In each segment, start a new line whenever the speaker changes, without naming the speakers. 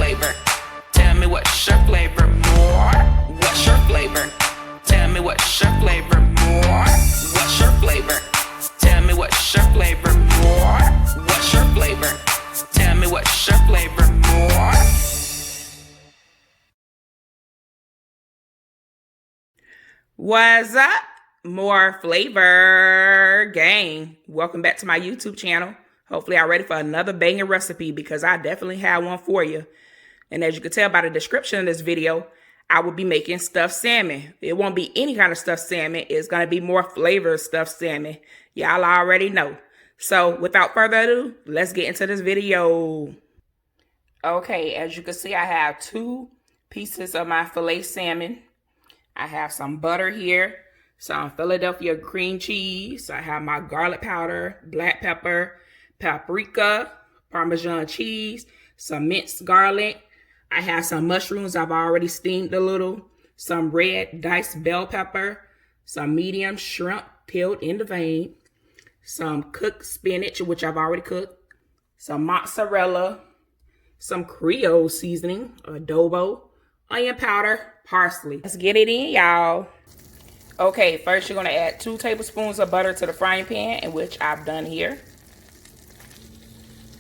flavor? Tell me what's your flavor more? What's your flavor? Tell me what's your flavor more? What's your flavor? Tell me what's your flavor more? What's your flavor? Tell me what's your flavor more? What's up? More flavor gang. Welcome back to my YouTube channel. Hopefully I'm ready for another banging recipe because I definitely have one for you. And as you can tell by the description of this video, I will be making stuffed salmon. It won't be any kind of stuffed salmon. It's going to be more flavored stuffed salmon. Y'all already know. So without further ado, let's get into this video. Okay, as you can see, I have 2 pieces of my filet salmon. I have some butter here, some Philadelphia cream cheese. I have my garlic powder, black pepper, paprika, Parmesan cheese, some minced garlic. I have some mushrooms I've already steamed a little, some red diced bell pepper, some medium shrimp peeled in the vein, some cooked spinach, which I've already cooked, some mozzarella, some Creole seasoning, adobo, onion powder, parsley. Let's get it in, y'all. Okay, first you're going to add 2 tablespoons of butter to the frying pan, in which I've done here.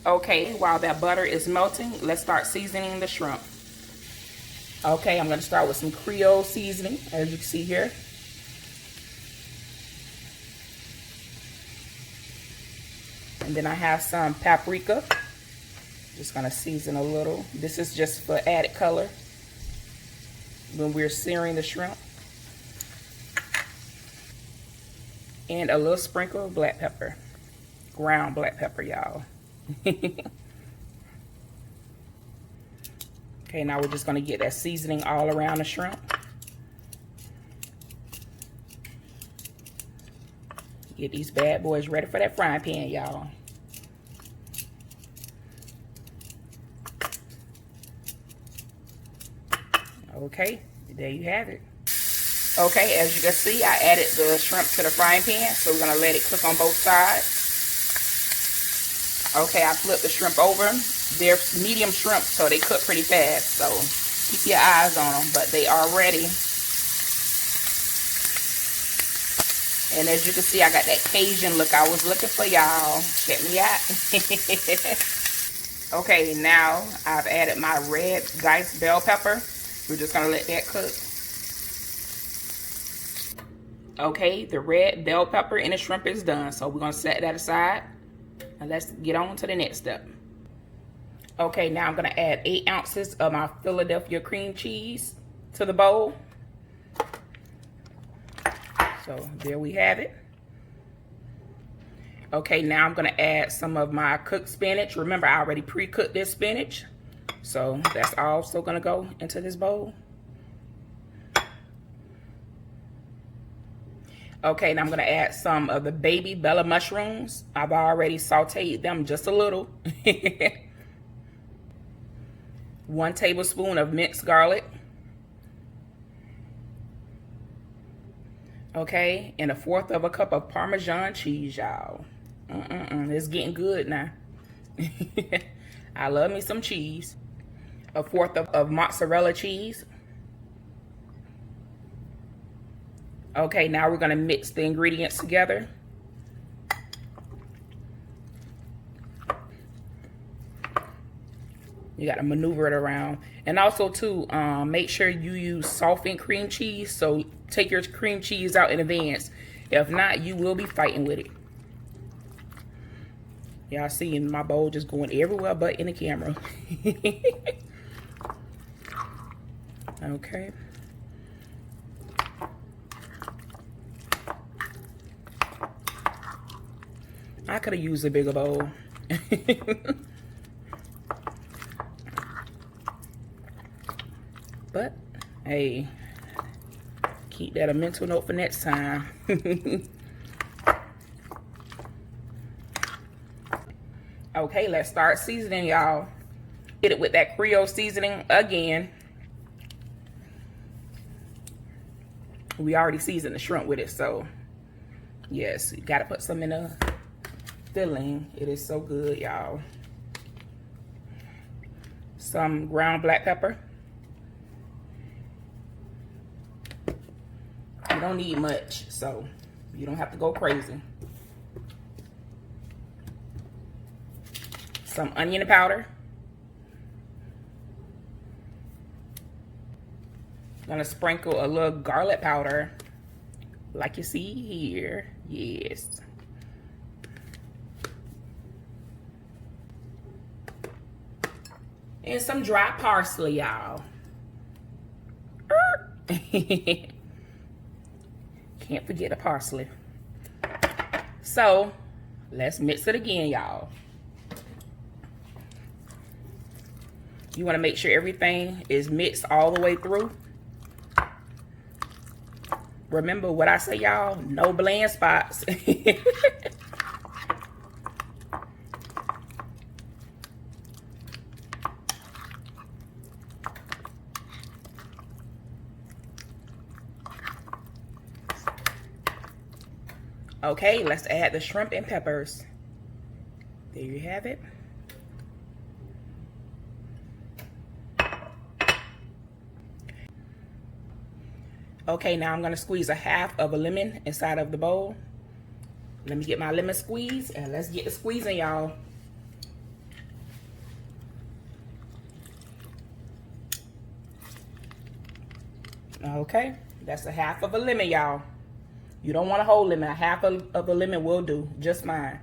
Okay, while that butter is melting, let's start seasoning the shrimp. Okay, I'm going to start with some Creole seasoning, as you can see here. And then I have some paprika. Just going to season a little. This is just for added color when we're searing the shrimp. And a little sprinkle of black pepper. Ground black pepper, y'all. Okay, now we're just going to get that seasoning all around the shrimp. Get these bad boys ready for that frying pan, y'all. Okay, there you have it. Okay, as you can see, I added the shrimp to the frying pan, so we're going to let it cook on both sides. Okay, I flipped the shrimp over. They're medium shrimp, so they cook pretty fast, so keep your eyes on them, but they are ready. And as you can see, I got that Cajun look I was looking for, y'all. Check me out. Okay, now I've added my red diced bell pepper. We're just going to let that cook. Okay, the red bell pepper and the shrimp is done, so we're going to set that aside. And let's get on to the next step. Okay, now I'm going to add 8 ounces of my Philadelphia cream cheese to the bowl. So there we have it. Okay, now I'm going to add some of my cooked spinach. Remember, I already pre-cooked this spinach. So that's also going to go into this bowl. Okay, now I'm going to add some of the baby Bella mushrooms. I've already sauteed them just a little. 1 tablespoon of minced garlic. Okay, and 1/4 cup of Parmesan cheese, y'all. It's getting good now. I love me some cheese. 1/4 of mozzarella cheese. Okay, now we're going to mix the ingredients together. You got to maneuver it around. And also, too, make sure you use softened cream cheese. So take your cream cheese out in advance. If not, you will be fighting with it. Y'all seeing my bowl just going everywhere but in the camera. Okay. I could have used a bigger bowl. But, hey, keep that a mental note for next time. Okay, let's start seasoning, y'all. Get it with that Creole seasoning again. We already seasoned the shrimp with it, so yes, you gotta put some in the filling. It is so good, y'all. some ground black pepper. You don't need much, so you don't have to go crazy. Some onion powder. I'm gonna sprinkle a little garlic powder, like you see here. Yes. And some dry parsley, y'all. Can't forget the parsley. So, let's mix it again, y'all. You want to make sure everything is mixed all the way through. Remember what I say, y'all? No bland spots. Okay, let's add the shrimp and peppers. There you have it. Okay, now I'm gonna squeeze a half of a lemon inside of the bowl. Let me get my lemon squeeze and let's get the squeezing, y'all. Okay, that's a half of a lemon, y'all. You don't want a whole lemon. A half of a lemon will do just fine.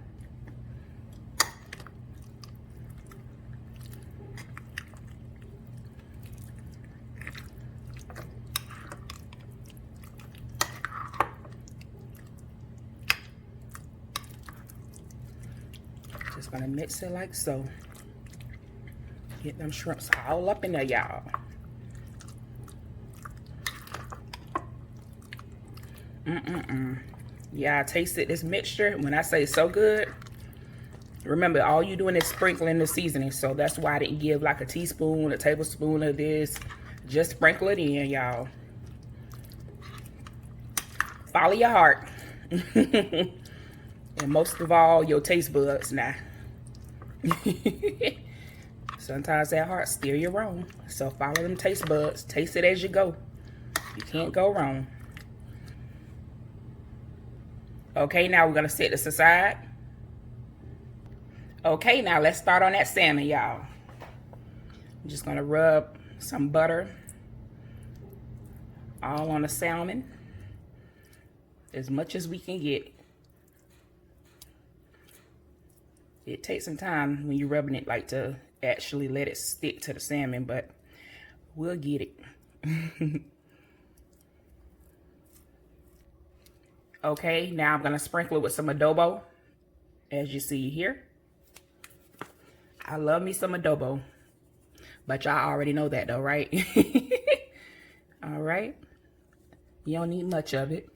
Just gonna mix it like so. Get them shrimps all up in there, y'all. Yeah, I tasted this mixture. When I say so good, remember all you doing is sprinkling the seasoning, so that's why I didn't give like a teaspoon, a tablespoon of this. Just sprinkle it in, y'all. Follow your heart. And most of all, your taste buds now. Sometimes that heart steer you wrong, so follow them taste buds. Taste it as you go. You can't go wrong. Okay, now we're gonna set this aside. Okay, now let's start on that salmon, y'all. I'm just gonna rub some butter all on the salmon, as much as we can get. It takes some time when you're rubbing it, like, to actually let it stick to the salmon, but we'll get it. Okay, now I'm gonna sprinkle it with some adobo, as you see here. I love me some adobo, but y'all already know that though, right? All right, you don't need much of it.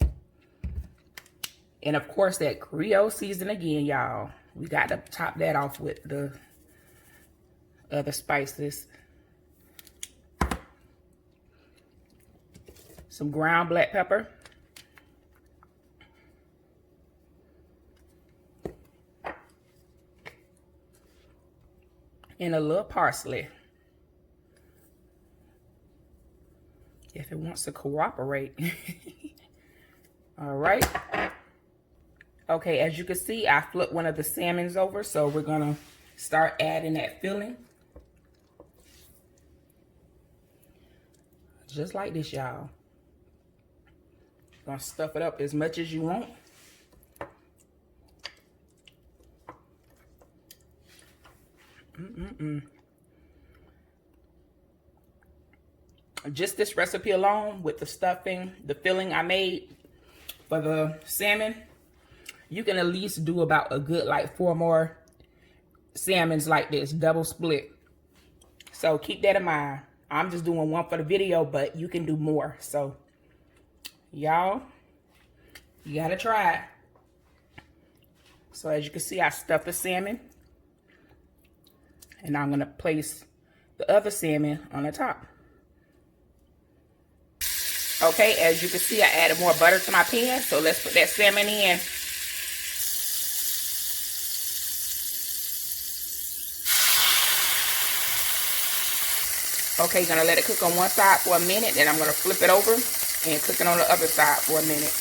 And of course that Creole season again, y'all. We got to top that off with the other spices. Some ground black pepper. And a little parsley, if it wants to cooperate. All right. Okay, as you can see, I flipped one of the salmons over, so we're gonna start adding that filling. Just like this, y'all. Gonna stuff it up as much as you want. Just this recipe alone, with the stuffing, the filling I made for the salmon, you can at least do about a good like 4 more salmons like this, double split. So keep that in mind. I'm just doing one for the video, but you can do more. So y'all, you gotta try it. So as you can see, I stuffed the salmon. And I'm gonna place the other salmon on the top. Okay, as you can see, I added more butter to my pan, so let's put that salmon in. Okay, gonna let it cook on one side for a minute, then I'm gonna flip it over and cook it on the other side for a minute.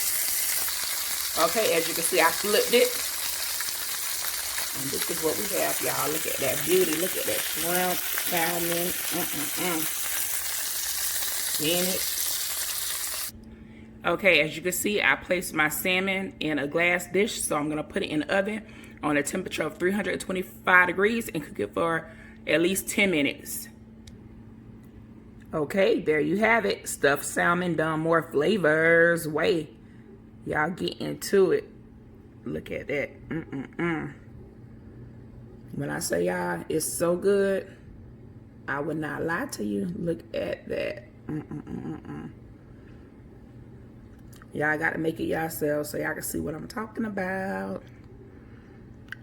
Okay, as you can see, I flipped it. And this is what we have, y'all. Look at that beauty. Look at that shrimp, salmon, spinach. Okay, as you can see, I placed my salmon in a glass dish, so I'm gonna put it in the oven on a temperature of 325 degrees and cook it for at least 10 minutes. Okay, there you have it. Stuffed salmon done more flavors way. Y'all get into it. Look at that. When I say y'all, it's so good, I would not lie to you. Look at that. Y'all got to make it yourselves so y'all can see what I'm talking about.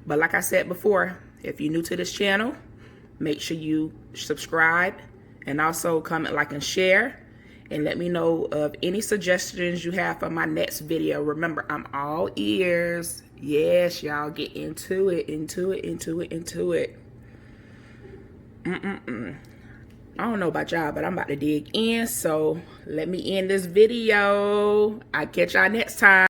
But like I said before, if you're new to this channel, make sure you subscribe and also comment, like, and share. And let me know of any suggestions you have for my next video. Remember, I'm all ears. Yes, y'all get into it. I don't know about y'all, but I'm about to dig in. So let me end this video. I'll catch y'all next time.